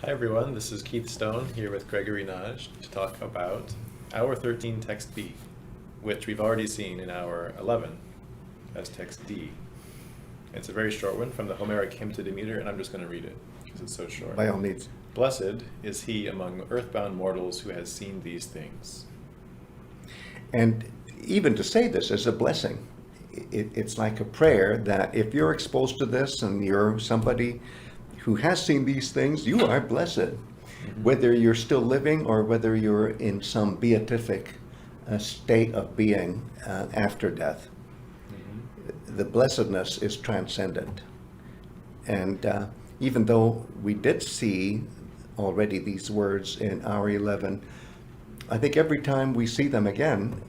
Hi everyone, this is Keith Stone here with Gregory Nagy to talk about Hour 13 Text B, which we've already seen in Hour 11 as Text D. It's a very short one from the Homeric Hymn to Demeter, and I'm just going to read it because it's so short. By all means. Blessed is he among earthbound mortals who has seen these things. And even to say this is a blessing. It's like a prayer that if you're exposed to this and you're somebody who has seen these things, you are blessed. Mm-hmm. Whether you're still living or whether you're in some beatific state of being after death. Mm-hmm. The blessedness is transcendent. And even though we did see already these words in Hour 11, I think every time we see them again,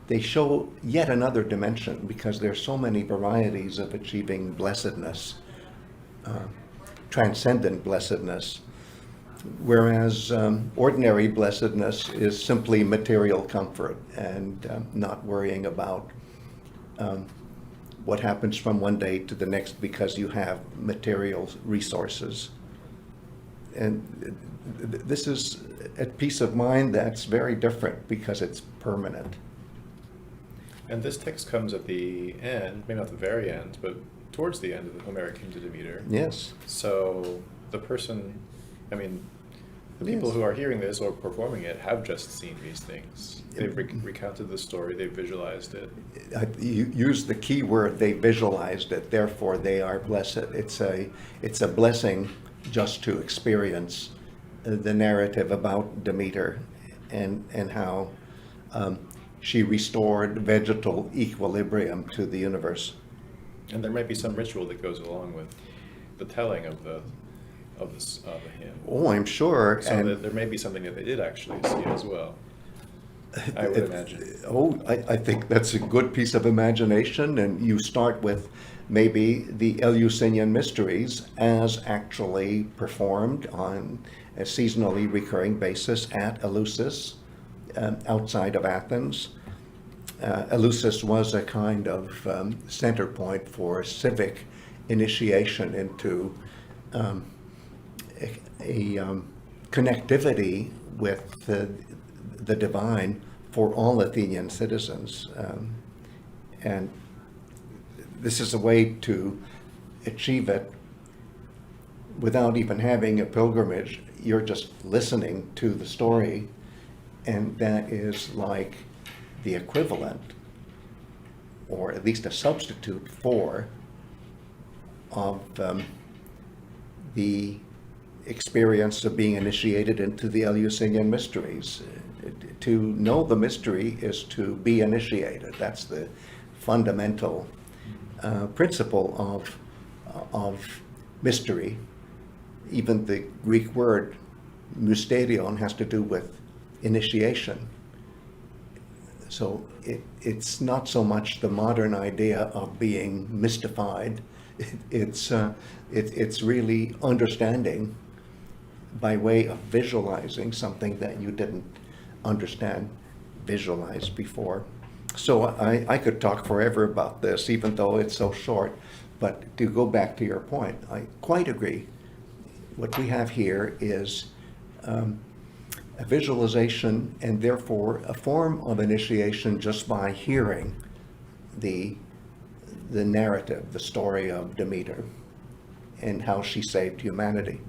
they show yet another dimension, because there's so many varieties of achieving blessedness, transcendent blessedness, whereas ordinary blessedness is simply material comfort and not worrying about what happens from one day to the next because you have material resources. And this is a peace of mind that's very different because it's permanent. And this text comes at the end, maybe not the very end, but towards the end of the Homeric Hymn to Demeter. Yes. So the person, the people who are hearing this or performing it have just seen these things. They've recounted the story, they've visualized it. You use the key word, they visualized it, therefore they are blessed. It's a blessing just to experience the narrative about Demeter and how she restored vegetal equilibrium to the universe. And there might be some ritual that goes along with the telling of the hymn. Oh, I'm sure. So that there may be something that they did actually see as well, I would imagine. Oh, I think that's a good piece of imagination, and you start with maybe the Eleusinian Mysteries as actually performed on a seasonally recurring basis at Eleusis, outside of Athens. Eleusis was a kind of center point for civic initiation into a connectivity with the divine for all Athenian citizens. And this is a way to achieve it without even having a pilgrimage. You're just listening to the story, and that is like the equivalent, or at least a substitute for, of the experience of being initiated into the Eleusinian Mysteries. To know the mystery is to be initiated. That's the fundamental principle of mystery. Even the Greek word mustērion has to do with initiation. So it's not so much the modern idea of being mystified. It's really understanding by way of visualizing something that you didn't understand, visualize before. So I could talk forever about this, even though it's so short. But to go back to your point, I quite agree. What we have here is a visualization, and therefore a form of initiation just by hearing the narrative, the story of Demeter and how she saved humanity.